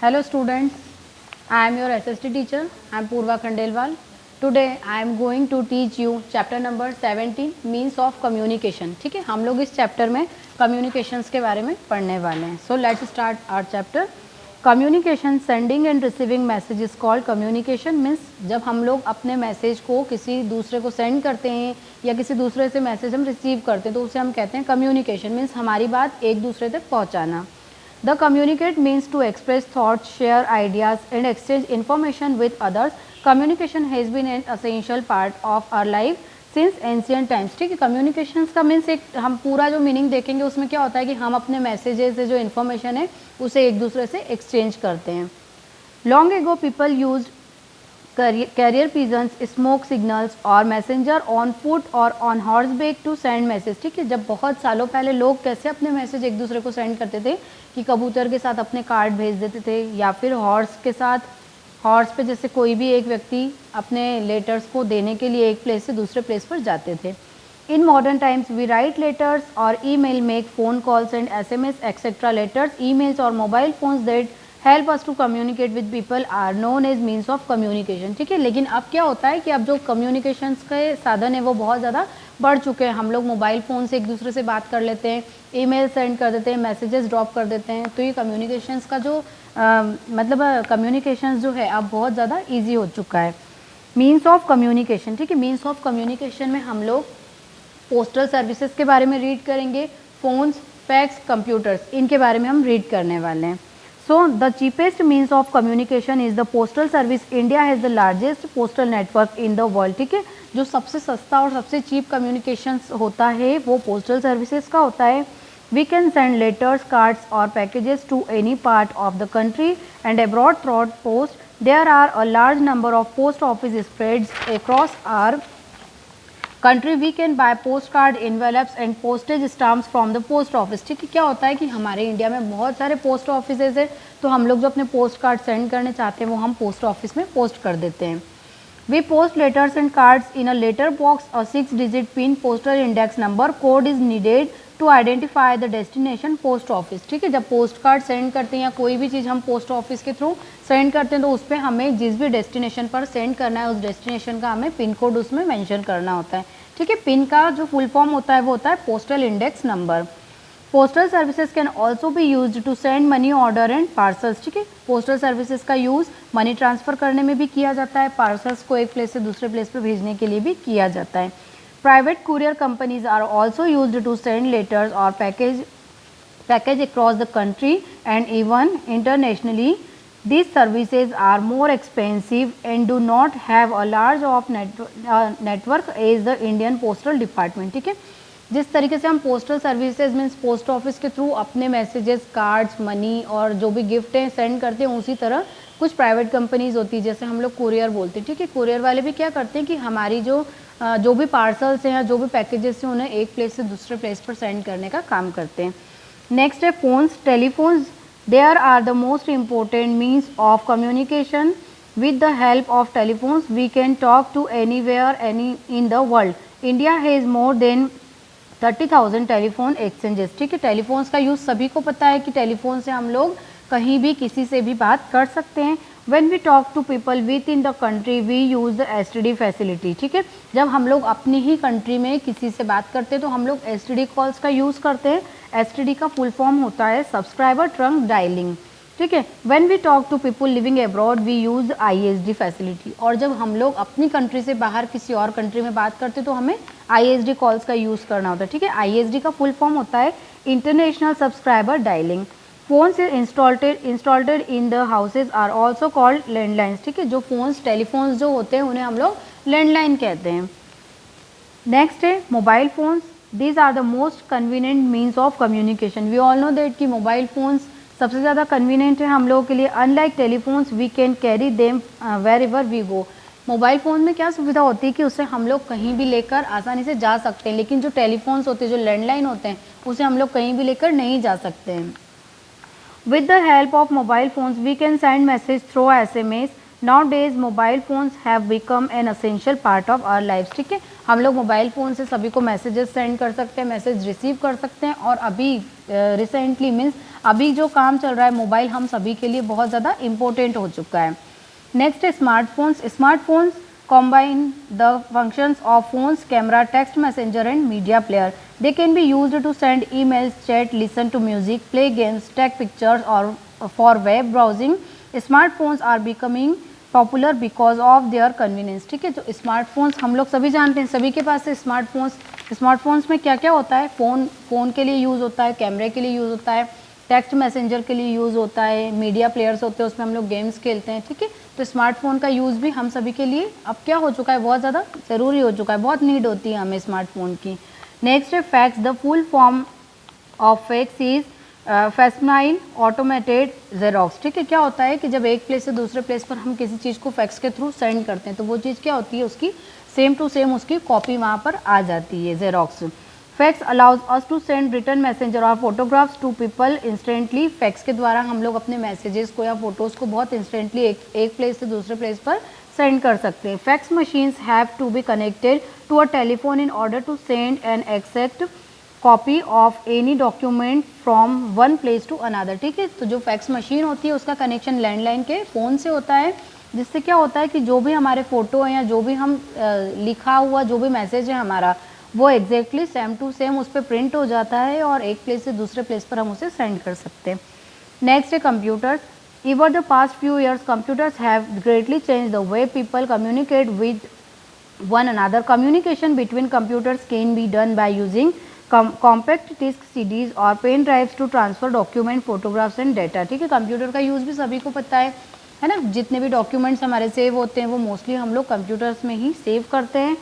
Hello students, I am your SST teacher. I am Purva Khandelwal. Today I am going to teach you chapter number 17 means of communication. ठीक है, हम लोग इस chapter में communications के बारे में पढ़ने वाले हैं. So let's start our chapter. Communication, sending and receiving message is called communication. means जब हम लोग अपने मैसेज को किसी दूसरे को सेंड करते हैं या किसी दूसरे से मैसेज हम रिसीव करते हैं तो उसे हम कहते हैं कम्युनिकेशन. मीन्स हमारी बात एक दूसरे तक पहुंचाना. The communicate means to express thoughts, share ideas and exchange information with others. Communication has been an essential part of our life since ancient times. ठीक है, communications का मीन्स एक हम पूरा जो मीनिंग देखेंगे उसमें क्या होता है कि हम अपने मैसेजेस से जो इन्फॉर्मेशन है उसे एक दूसरे से एक्सचेंज करते हैं. Long ago people used carrier pigeons, smoke signals और मैसेंजर ऑन फुट और on horseback to send message. ठीक है, जब बहुत सालों पहले लोग कैसे अपने मैसेज एक दूसरे को सेंड करते थे कि कबूतर के साथ अपने कार्ड भेज देते थे या फिर हॉर्स के साथ, हॉर्स पे जैसे कोई भी एक व्यक्ति अपने लेटर्स को देने के लिए एक प्लेस से दूसरे प्लेस पर जाते थे. In modern times we write letters और email, make phone calls and SMS etcetera. Letters, emails और mobile phones that help us to communicate with people are known as means of communication. ठीक है, लेकिन अब क्या होता है कि अब जो कम्युनिकेशंस के साधन है वो बहुत ज़्यादा बढ़ चुके हैं. हम लोग मोबाइल फ़ोन से एक दूसरे से बात कर लेते हैं, ईमेल सेंड कर देते हैं, मैसेजेस ड्रॉप कर देते हैं. तो ये कम्युनिकेशंस का जो मतलब कम्युनिकेशंस जो है अब बहुत ज़्यादा ईजी हो चुका है. Means of communication. ठीक है, मीन्स ऑफ कम्युनिकेशन में हम लोग पोस्टल सर्विसेज के बारे में रीड करेंगे, फ़ोन्स, फैक्स, कंप्यूटर्स, इनके बारे में हम रीड करने वाले हैं. So the cheapest means of communication is the postal service. India has the largest postal network in the world. ठीक है, जो सबसे सस्ता और सबसे चीप कम्युनिकेशंस होता है वो पोस्टल सर्विसेज का होता है. We can send letters, cards or packages to any part of the country and abroad through post. There are a large number of post office spreads across our country. We can buy post card, envelopes and postage stamps from the post office. ठीक है, क्या होता है कि हमारे India में बहुत सारे पोस्ट ऑफिसेज है तो हम लोग जो अपने पोस्ट कार्ड सेंड करने चाहते हैं वो हम पोस्ट ऑफिस में पोस्ट कर देते हैं. We post letters and cards in a letter box. A 6-digit pin postal index number code is needed to identify the destination post office. ठीक है, जब पोस्ट कार्ड सेंड करते हैं या कोई भी चीज़ हम पोस्ट ऑफिस के थ्रू सेंड करते हैं तो उस पर हमें जिस भी डेस्टिनेशन पर सेंड करना है उस डेस्टिनेशन का हमें पिन कोड उसमें मेंशन करना होता है. ठीक है, पिन का जो फुल फॉर्म होता है वो होता है postal index number. Postal services can also be use to send money order and parcels. ठीक है, पोस्टल सर्विसेज का यूज़ मनी ट्रांसफ़र करने में भी किया जाता है, पार्सल्स को एक प्लेस से दूसरे प्लेस पर भेजने के लिए भी किया जाता है. Private courier companies are also used to send letters और package across the country and even internationally. These services are more expensive and do not have a large of network as the Indian Postal Department. ठीक है, जिस तरीके से हम postal services means post office के through अपने messages, cards, money और जो भी गिफ्ट हैं सेंड करते हैं उसी तरह कुछ प्राइवेट कंपनीज होती है जैसे हम लोग कुरियर बोलते हैं. ठीक है, कुरियर वाले भी क्या करते हैं कि हमारी जो भी पार्सल्स हैं या जो भी पैकेजेस हैं उन्हें एक प्लेस से दूसरे प्लेस पर सेंड करने का काम करते हैं. नेक्स्ट है phones, telephones. There are the most important means of communication. With the help of telephones, we can talk to anywhere, in the world. India has more than 30,000 telephone exchanges. ठीक है, telephones का use सभी को पता है कि telephone से हम लोग कहीं भी किसी से भी बात कर सकते हैं. When we talk to people within the country, we use the STD facility. ठीक है, जब हम लोग अपनी ही कंट्री में किसी से बात करते हैं तो हम लोग STD कॉल्स का यूज़ करते हैं. STD का फुल फॉर्म होता है सब्सक्राइबर ट्रंक डायलिंग. ठीक है, when we talk to people living abroad we use ISD facility. और जब हम लोग अपनी कंट्री से बाहर किसी और कंट्री में बात करते हैं तो हमें ISD कॉल्स का यूज़ करना होता है. ठीक है, ISD का फुल फॉर्म होता है international subscriber dialling. Phones installed in the houses are also called landlines. ठीक है, जो फोन्स, टेलीफोन्स जो होते हैं उन्हें हम लोग लैंडलाइन कहते हैं. नेक्स्ट है mobile phones. These are the most convenient means of communication. We all know that कि मोबाइल फ़ोन्स सबसे ज़्यादा कन्वीनियंट है हम लोगों के लिए. Unlike telephones we can carry them where ever we go. Mobile phone में क्या सुविधा होती है कि उससे हम लोग कहीं भी लेकर आसानी से जा सकते हैं, लेकिन जो टेलीफोन्स होते हैं, जो लैंडलाइन होते हैं, उसे हम लोग कहीं भी लेकर नहीं जा सकते हैं. With the help of mobile phones, we can send message through SMS, nowadays mobile phones have become an essential part of our life. ठीक है, हम लोग मोबाइल फ़ोन से सभी को मैसेजेस सेंड कर सकते हैं, मैसेज रिसीव कर सकते हैं, और अभी रिसेंटली मीन्स अभी जो काम चल रहा है मोबाइल हम सभी के लिए बहुत ज़्यादा इम्पोर्टेंट हो चुका है। नेक्स्ट है smartphones. Smartphones combine the functions of phones, camera, text messenger and media player. They can be used to send emails, chat, listen to music, play games, take pictures or for web browsing. Smartphones are becoming popular because of their convenience. ठीक है, तो smartphones हम लोग सभी जानते हैं, सभी के पास है स्मार्टफोन्स। स्मार्टफोन्स में क्या क्या होता है, फ़ोन के लिए यूज़ होता है, कैमरे के लिए यूज़ होता है, टेक्स्ट मैसेंजर के लिए यूज़ होता है, मीडिया प्लेयर्स होते हैं उसमें हम लोग गेम्स खेलते हैं। ठीक है, तो स्मार्टफोन का यूज़ भी हम सभी के लिए अब क्या हो चुका है, बहुत ज़्यादा ज़रूरी हो चुका है, बहुत नीड होती है हमें स्मार्टफोन की। नेक्स्ट है fax. The full form of fax is facsimile automated Xerox. ठीक है, क्या होता है कि जब एक प्लेस से दूसरे प्लेस पर हम किसी चीज़ को फैक्स के थ्रू सेंड करते हैं तो वो चीज़ क्या होती है, उसकी सेम टू सेम उसकी कॉपी वहाँ पर आ जाती है, Xerox. Fax allows us to send return messenger और photographs to people instantly. Fax के द्वारा हम लोग अपने मैसेजेस को या फोटोज़ को बहुत इंस्टेंटली एक प्लेस से दूसरे प्लेस पर सेंड कर सकते हैं। Fax machines have to be connected to a telephone in order to send an exact copy of any document from one place to another. ठीक है, तो जो फैक्स मशीन होती है उसका कनेक्शन लैंडलाइन के फ़ोन से होता है, जिससे क्या होता है कि जो भी हमारे फ़ोटो हैं या जो भी हम लिखा हुआ जो भी मैसेज है हमारा, वो एग्जैक्टली सेम टू सेम उस पर प्रिंट हो जाता है और एक प्लेस से दूसरे प्लेस पर हम उसे सेंड कर सकते हैं। नेक्स्ट है computers. Over the past few years, computers have greatly changed the way people communicate with one another. Communication between computers can be done by using compact disk CDs और pen drives to transfer document, photographs and data. ठीक है, computer का use भी सभी को पता है ना, जितने भी डॉक्यूमेंट्स हमारे सेव होते हैं वो मोस्टली हम लोग कंप्यूटर्स में ही सेव करते हैं।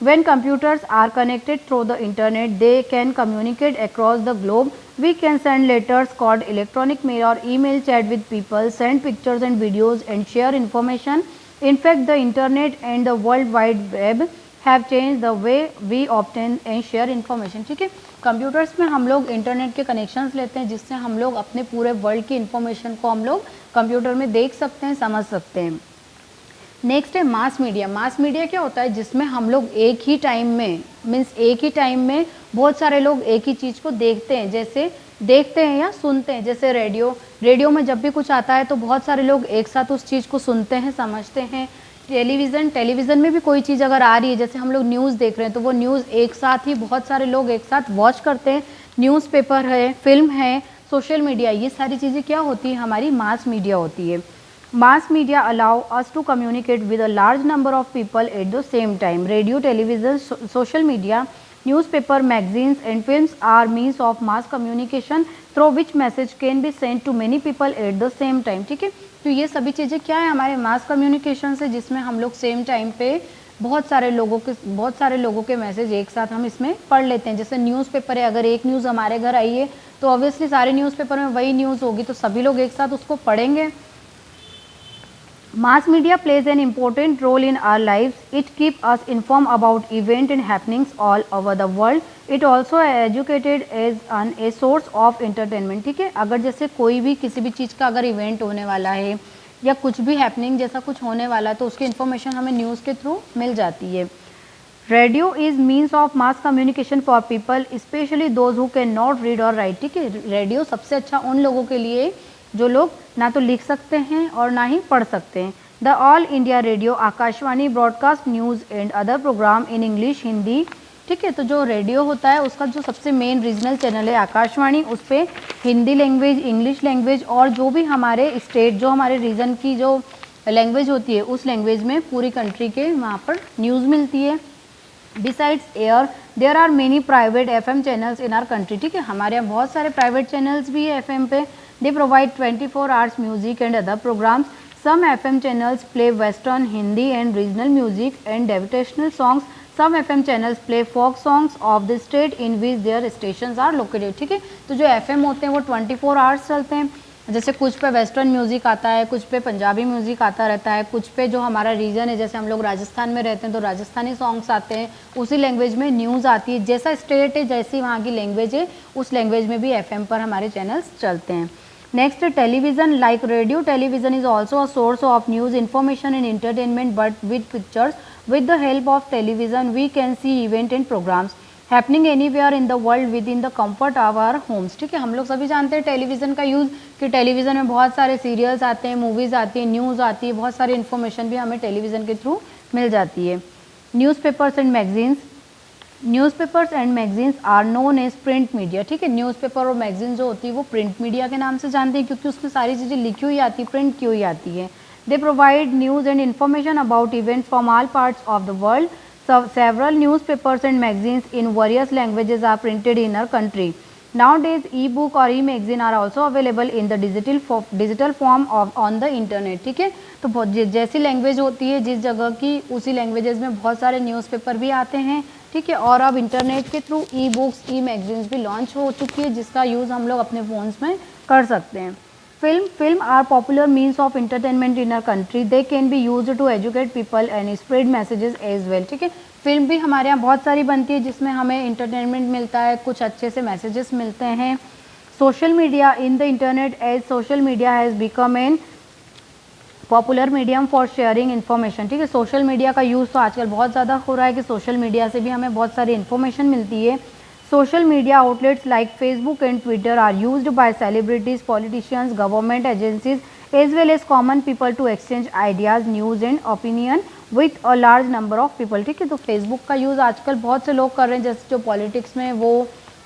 When computers are connected through the internet, they can communicate across the globe. We can send letters called electronic mail or email, chat with people, send pictures and videos and share information. In fact, the internet and the world wide web have changed the way we obtain and share information. ठीक है, computers में हम लोग internet के connections लेते हैं जिससे हम लोग अपने पूरे वर्ल्ड की इन्फॉर्मेशन को हम लोग कंप्यूटर में देख सकते हैं, समझ सकते हैं। नेक्स्ट है मास मीडिया। मास मीडिया क्या होता है, जिसमें हम लोग एक ही टाइम में बहुत सारे लोग एक ही चीज़ को देखते हैं, जैसे देखते हैं या सुनते हैं। जैसे रेडियो में जब भी कुछ आता है तो बहुत सारे लोग एक साथ उस चीज़ को सुनते हैं, समझते हैं। टेलीविज़न में भी कोई चीज़ अगर आ रही है, जैसे हम लोग न्यूज़ देख रहे हैं तो वो न्यूज़ एक साथ ही बहुत सारे लोग एक साथ वॉच करते हैं। न्यूज़पेपर है, फिल्म है, सोशल मीडिया, ये सारी चीज़ें क्या होती है, हमारी मास मीडिया होती है। Mass media allow us to communicate with a large number of people at the same time. Radio, television, social media, newspaper, magazines and films are means of mass communication through which message can be sent to many people at the same time. ठीक है, तो ये सभी चीज़ें क्या है, हमारे mass communication से, जिसमें हम लोग सेम टाइम पे बहुत सारे लोगों के मैसेज एक साथ हम इसमें पढ़ लेते हैं। जैसे न्यूज़पेपर है, अगर एक न्यूज़ हमारे घर आई है तो ऑब्वियसली सारे न्यूज़पेपर में वही न्यूज़ होगी, तो सभी लोग एक साथ उसको पढ़ेंगे। Mass media plays an important role in our lives. It keeps us informed about events and happenings all over the world. It also educated as a source of entertainment. ठीक है, अगर जैसे कोई भी किसी भी चीज़ का अगर इवेंट होने वाला है या कुछ भी हैपनिंग जैसा कुछ होने वाला है तो उसकी इन्फॉर्मेशन हमें न्यूज़ के थ्रू मिल जाती है। Radio is means of mass communication for people specially those who can not read और राइट। ठीक है, रेडियो सबसे अच्छा उन लोगों के लिए जो लोग ना तो लिख सकते हैं और ना ही पढ़ सकते हैं। The All India Radio Akashvani broadcast news and other programme in English, Hindi. ठीक है, तो जो रेडियो होता है उसका जो सबसे मेन रीजनल चैनल है आकाशवाणी, उस पर हिंदी लैंग्वेज, इंग्लिश लैंग्वेज और जो भी हमारे स्टेट, जो हमारे रीजन की जो लैंग्वेज होती है उस लैंग्वेज में पूरी कंट्री के वहाँ पर न्यूज़ मिलती है। Besides AIR there are many private FM channels in our country. ठीक है, हमारे यहाँ बहुत सारे प्राइवेट चैनल्स भी है FM पे। They provide 24 hours music and other programs. Some FM channels play Western, Hindi and regional music and devotional songs. Some FM channels play folk songs of the state in which their stations are located. ठीक है, तो जो FM होते हैं वो 24 hours चलते हैं। जैसे कुछ पे वेस्टर्न म्यूज़िक आता है, कुछ पे पंजाबी म्यूज़िक आता रहता है, कुछ पे जो हमारा रीजन है, जैसे हम लोग राजस्थान में रहते हैं तो राजस्थानी सॉन्ग्स आते हैं, उसी लैंग्वेज में न्यूज़ आती है। जैसा स्टेट है, जैसी वहाँ की लैंग्वेज है, उस लैंग्वेज में भी FM पर हमारे चैनल्स चलते हैं। Next television, like radio television is also a source of news, information and entertainment, but with pictures. With the help of television we can see event and programmes happening anywhere in the world within the comfort of our homes. ठीक है, हम लोग सभी जानते हैं television का use, कि television में बहुत सारे सीरियल्स आते हैं, मूवीज़ आती है, न्यूज़ आती है, बहुत सारी इन्फॉर्मेशन भी हमें टेलीविज़न के थ्रू मिल जाती है. Newspapers and magazines, newspapers and magazines are known as print media. ठीक है, न्यूज़पेपर और मैगजीन जो होती है वो प्रिंट मीडिया के नाम से जानते हैं, क्योंकि उसमें सारी चीज़ें लिखी हुई आती है, प्रिंट की हुई आती है. They provide news and information about events from all parts of the world. Several newspapers and magazines in various languages are printed in our country. Nowadays, e-book और e-magazine are also available in the digital form of on the internet. ठीक है, तो जैसी language होती है जिस जगह की, उसी लैंग्वेजेस में बहुत सारे न्यूज़पेपर भी आते हैं. ठीक है, और अब इंटरनेट के थ्रू ई बुक्स, ई मैगजीन्स भी लॉन्च हो चुकी है, जिसका यूज़ हम लोग अपने फ़ोन्स में कर सकते हैं. Film are popular means of entertainment in our country. They can be used to educate people and spread messages as well. ठीक है, फिल्म भी हमारे यहाँ बहुत सारी बनती है जिसमें हमें इंटरटेनमेंट मिलता है, कुछ अच्छे से मैसेजेस मिलते हैं. Social media in the internet, as social media has become an popular medium for sharing information. ठीक है, सोशल मीडिया का यूज़ तो आजकल बहुत ज़्यादा हो रहा है कि सोशल मीडिया से भी हमें बहुत सारी इन्फॉर्मेशन मिलती है. Social media outlets like Facebook and Twitter are used by celebrities, politicians, government agencies, as well as common people to exchange ideas, news and opinion with a large number of people. ठीक है, तो Facebook का use आजकल बहुत से लोग कर रहे हैं, जैसे जो पॉलिटिक्स में वो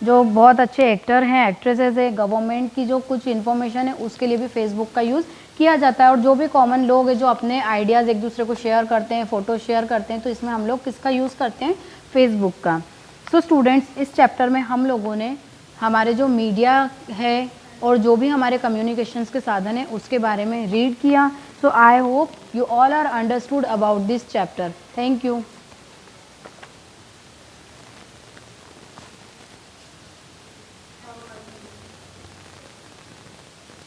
जो बहुत अच्छे एक्टर हैं, एक्ट्रेसेस है, गवर्नमेंट की जो कुछ इन्फॉर्मेशन है उसके लिए भी फेसबुक का यूज़ किया जाता है. और जो भी कॉमन लोग हैं जो अपने आइडियाज़ एक दूसरे को शेयर करते हैं, फ़ोटो शेयर करते हैं, तो इसमें हम लोग किसका यूज़ करते हैं, फेसबुक का. सो स्टूडेंट्स, इस चैप्टर में हम लोगों ने हमारे जो मीडिया है और जो भी हमारे कम्युनिकेशंस के साधन है उसके बारे में रीड किया. So I hope you all are understood about this chapter. Thank you.